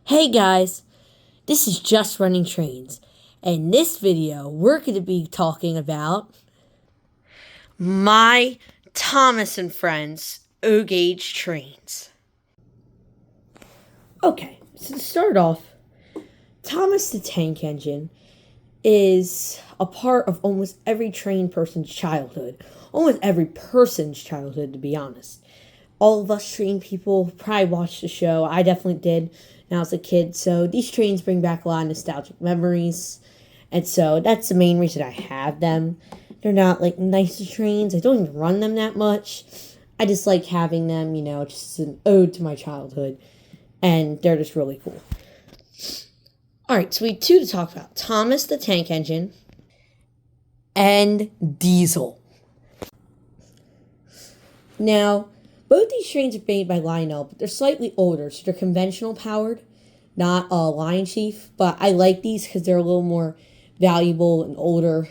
Hey guys, this is Just Running Trains. And in this video, we're going to be talking about my Thomas and Friends O-Gauge trains. Okay, so to start off, Thomas the Tank Engine is a part of almost every train person's childhood. Almost every person's childhood, to be honest. All of us train people probably watched the show. I definitely did when I was a kid. So these trains bring back a lot of nostalgic memories. And so that's the main reason I have them. They're not like nice trains. I don't even run them that much. I just like having them, just as an ode to my childhood. And they're just really cool. Alright, so we have two to talk about. Thomas the Tank Engine and Diesel. Now, both these trains are made by Lionel, but they're slightly older, so they're conventional powered, not a Lion Chief. But I like these because they're a little more valuable and older,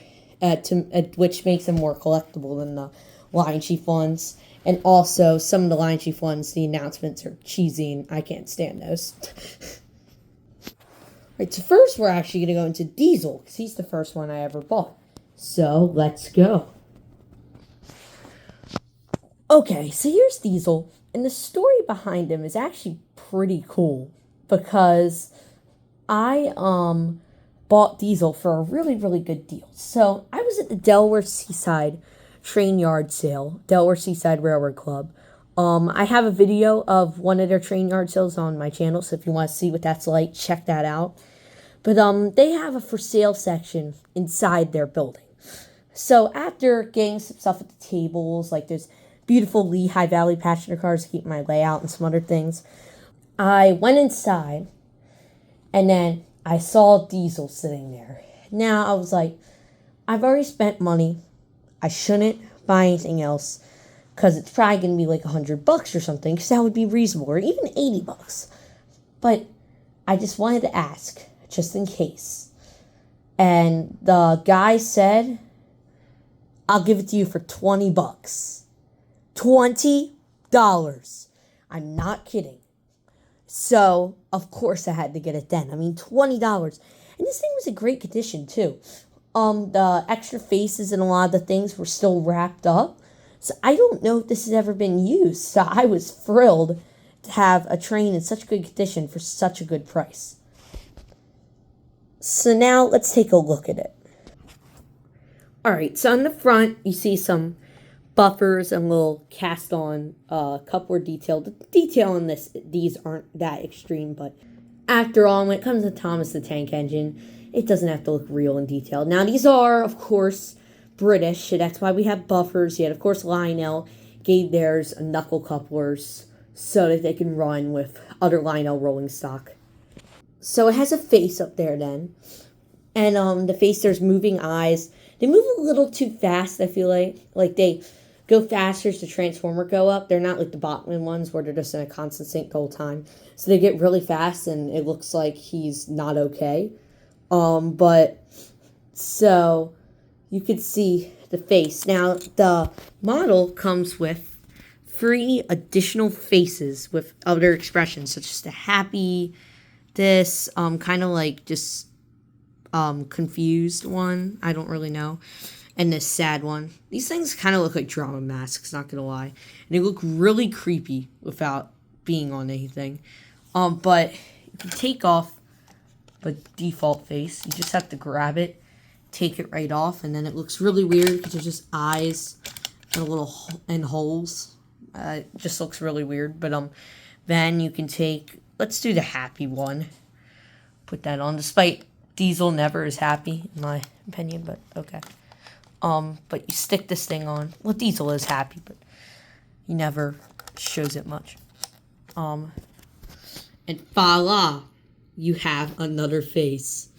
which makes them more collectible than the Lion Chief ones. And also, some of the Lion Chief ones, the announcements are cheesy, and I can't stand those. Right, so first we're actually going to go into Diesel, because he's the first one I ever bought. So, let's go. Okay, so here's Diesel, and the story behind him is actually pretty cool, because I bought Diesel for a really, really good deal. So, I was at the Delaware Seaside Train Yard sale, Delaware Seaside Railroad Club. I have a video of one of their train yard sales on my channel, so if you want to see what that's like, check that out. But they have a for sale section inside their building. So after getting some stuff at the tables, like there's beautiful Lehigh Valley passenger cars to keep my layout and some other things, I went inside, and then I saw Diesel sitting there. Now I was like, I've already spent money. I shouldn't buy anything else, because it's probably going to be like $100 or something, because that would be reasonable, or even $80. But I just wanted to ask, just in case. And the guy said, I'll give it to you for $20. $20. I'm not kidding. So, of course I had to get it then. I mean, $20. And this thing was in great condition, too. The extra faces and a lot of the things were still wrapped up. So I don't know if this has ever been used. So I was thrilled to have a train in such good condition for such a good price. So now let's take a look at it. Alright, so on the front you see some buffers and little cast on cupboard detail. The detail in these aren't that extreme, but after all, when it comes to Thomas the Tank Engine, it doesn't have to look real and detailed. Now these are, of course, British, so that's why we have buffers. Yet, of course, Lionel gave theirs knuckle couplers so that they can run with other Lionel rolling stock. So it has a face up there then. And the face, there's moving eyes. They move a little too fast, I feel like. Like they go faster as the transformer go up. They're not like the Bachmann ones where they're just in a constant sync the whole time. So they get really fast and it looks like he's not okay. But so you could see the face. Now the model comes with 3 additional faces with other expressions, such as the happy, this kind of like just confused one, I don't really know, and this sad one. These things kind of look like drama masks, not gonna lie, and they look really creepy without being on anything. But you can take off the default face. You just have to grab it, take it right off, and then it looks really weird because there's just eyes and and holes. It just looks really weird. But then you can take. Let's do the happy one. Put that on. Despite Diesel never is happy, in my opinion, but okay. But you stick this thing on. Well, Diesel is happy, but he never shows it much. And voila, you have another face.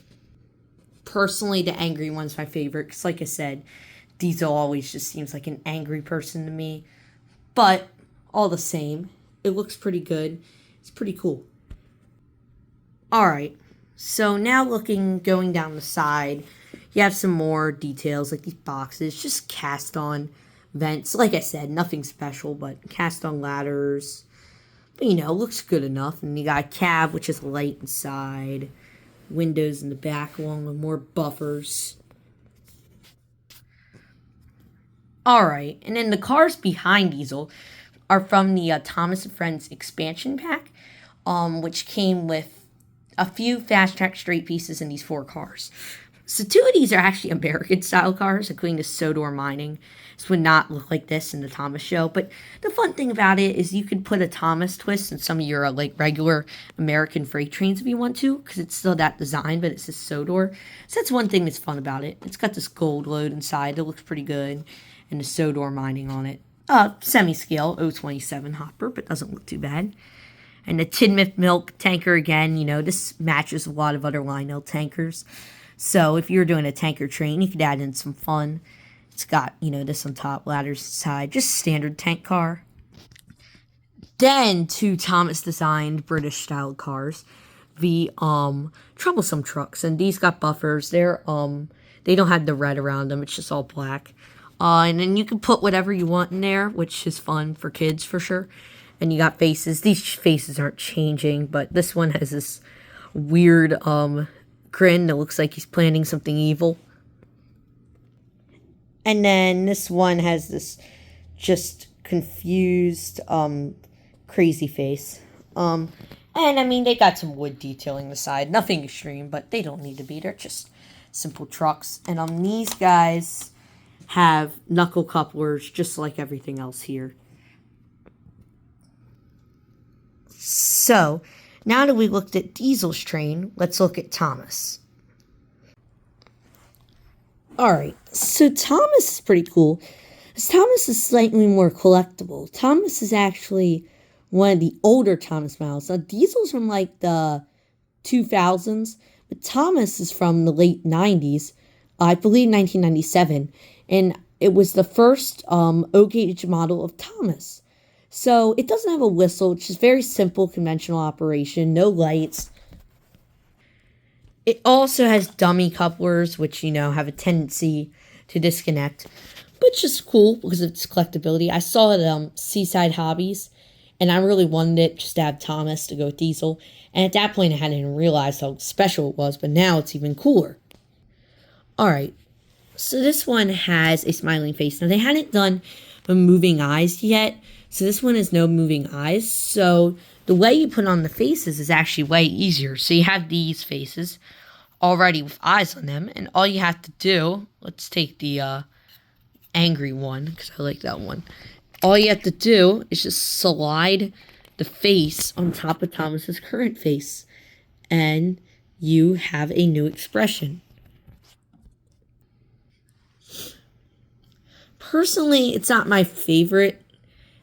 Personally, the angry one's my favorite, because like I said, Diesel always just seems like an angry person to me. But, all the same, it looks pretty good. It's pretty cool. Alright, so now going down the side, you have some more details, like these boxes, just cast on vents. Like I said, nothing special, but cast on ladders. But But, looks good enough. And you got a cab, which is light inside. Windows in the back, along with more buffers. Alright, and then the cars behind Diesel are from the Thomas & Friends expansion pack, which came with a few Fast Track straight pieces in these 4 cars. So 2 of these are actually American-style cars, including the Sodor Mining. This would not look like this in the Thomas show, but the fun thing about it is you could put a Thomas twist in some of your regular American freight trains if you want to, because it's still that design, but it's just Sodor. So that's one thing that's fun about it. It's got this gold load inside that looks pretty good, and the Sodor Mining on it. Semi-scale 027 hopper, but doesn't look too bad. And the Tidmouth milk tanker again, this matches a lot of other Lionel tankers. So if you're doing a tanker train, you could add in some fun. It's got, this on top, ladders inside, just standard tank car. Then 2 Thomas designed British style cars, the troublesome trucks, and these got buffers. They don't have the red around them, it's just all black. And then you can put whatever you want in there, which is fun for kids for sure. And you got faces. These faces aren't changing, but this one has this weird grin that looks like he's planning something evil. And then this one has this just confused, crazy face. And they got some wood detailing the side. Nothing extreme, but they don't need to be. They're just simple trucks. And these guys have knuckle couplers just like everything else here. So, now that we looked at Diesel's train, let's look at Thomas. Alright, so Thomas is pretty cool. Thomas is slightly more collectible. Thomas is actually one of the older Thomas models. Now, Diesel's from the 2000s, but Thomas is from the late 90s, I believe 1997, and it was the first O-gauge model of Thomas. So it doesn't have a whistle. It's just very simple, conventional operation. No lights. It also has dummy couplers, which, have a tendency to disconnect. But it's just cool because of its collectability. I saw it at Seaside Hobbies, and I really wanted it just to have Thomas to go with Diesel. And at that point, I hadn't even realized how special it was, but now it's even cooler. Alright, so this one has a smiling face. Now, they hadn't done the moving eyes yet. So this one has no moving eyes. So the way you put on the faces is actually way easier. So you have these faces already with eyes on them. And all you have to do, let's take the angry one because I like that one. All you have to do is just slide the face on top of Thomas's current face. And you have a new expression. Personally, it's not my favorite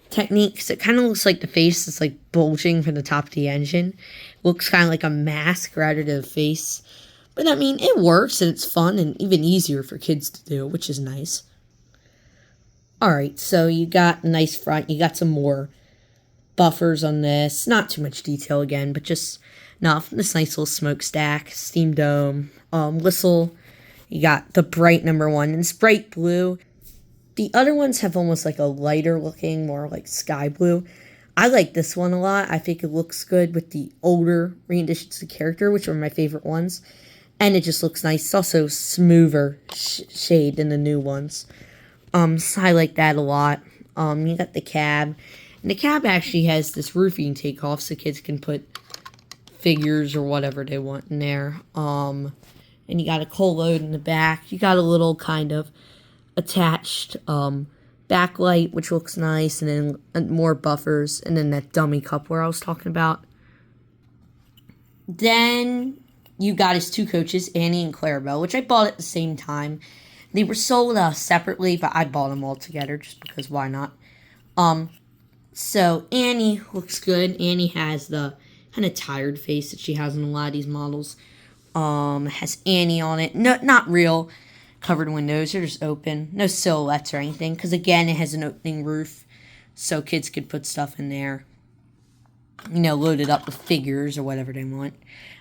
technique because it kind of looks like the face is bulging from the top of the engine. It looks kind of like a mask rather than a face. But it works and it's fun and even easier for kids to do, which is nice. Alright, so you got a nice front. You got some more buffers on this. Not too much detail again, but just enough. This nice little smokestack, steam dome, whistle. You got the bright number 1 and it's bright blue. The other ones have almost a lighter looking, more sky blue. I like this one a lot. I think it looks good with the older renditions of the character, which are my favorite ones. And it just looks nice. It's also smoother shade than the new ones. So I like that a lot. You got the cab. And the cab actually has this roof you can take off so kids can put figures or whatever they want in there. And you got a coal load in the back. You got a little kind of attached backlight, which looks nice, and then more buffers, and then that dummy coupler I was talking about. Then you got his 2 coaches, Annie and Clarabelle, which I bought at the same time. They were sold separately, but I bought them all together just because why not? So Annie looks good. Annie has the kind of tired face that she has in a lot of these models. Has Annie on it. No, not real covered windows. They're just open. No silhouettes or anything. Because again, it has an opening roof. So kids could put stuff in there. Load it up with figures or whatever they want.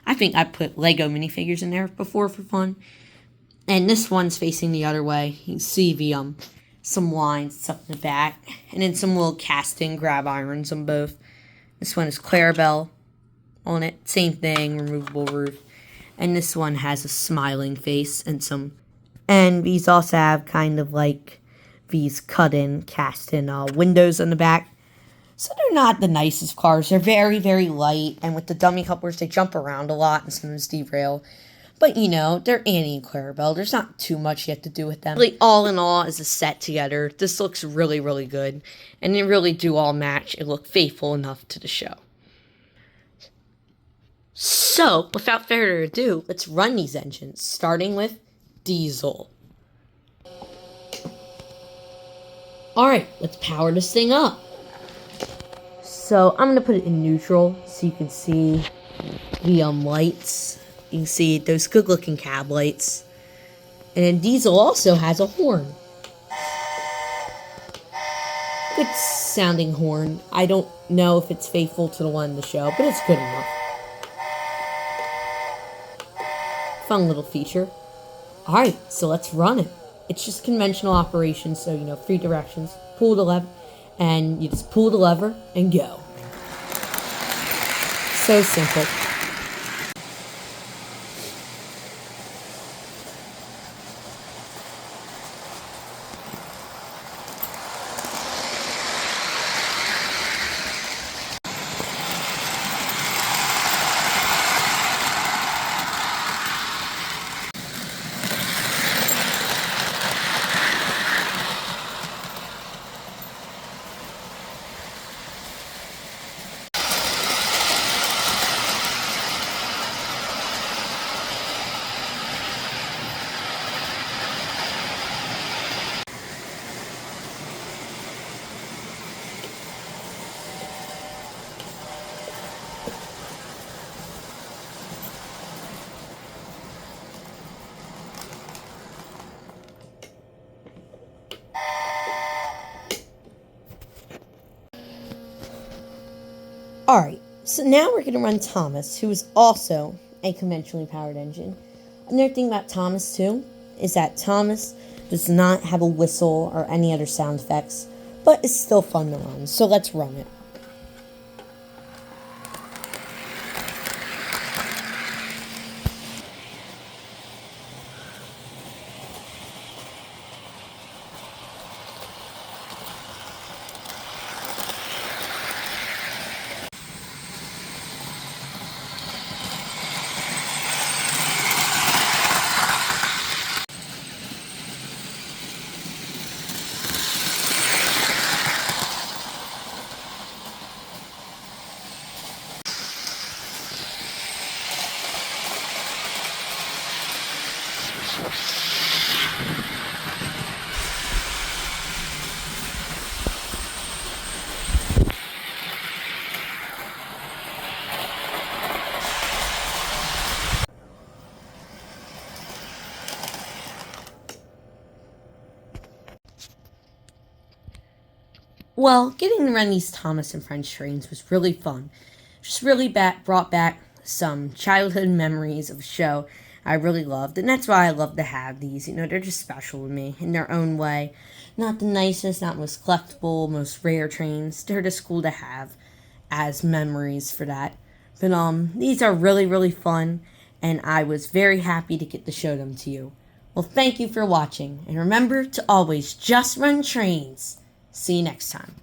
I think I put Lego minifigures in there before for fun. And this one's facing the other way. You can see the some lines up in the back. And then some little casting grab irons on both. This one is Clarabelle on it. Same thing, removable roof. And this one has a smiling face and some... And these also have kind of like these cut-in, cast-in windows on the back. So they're not the nicest cars. They're very, very light. And with the dummy couplers, they jump around a lot and sometimes derail. But, you know, they're Annie and Clarabelle. There's not too much yet to do with them. Really, all in all, as a set together, this looks really, really good. And they really do all match and look faithful enough to the show. So, without further ado, let's run these engines, starting with Diesel. Alright, let's power this thing up. So, I'm going to put it in neutral so you can see the lights. You can see those good-looking cab lights. And then Diesel also has a horn. Good sounding horn. I don't know if it's faithful to the one in the show, but it's good enough. Fun little feature. Alright, so let's run it. It's just conventional operation, so, you know, 3 directions. Pull the lever, and you just pull the lever and go. So simple. Alright, so now we're going to run Thomas, who is also a conventionally powered engine. Another thing about Thomas, too, is that Thomas does not have a whistle or any other sound effects, but it's still fun to run, so let's run it. Well, getting to run these Thomas and Friends trains was really fun. Just really brought back some childhood memories of a show I really loved, and that's why I love to have these. You know, they're just special to me in their own way. Not the nicest, not most collectible, most rare trains. They're just cool to have as memories for that. But these are really, really fun, and I was very happy to get to show them to you. Well, thank you for watching, and remember to always just run trains. See you next time.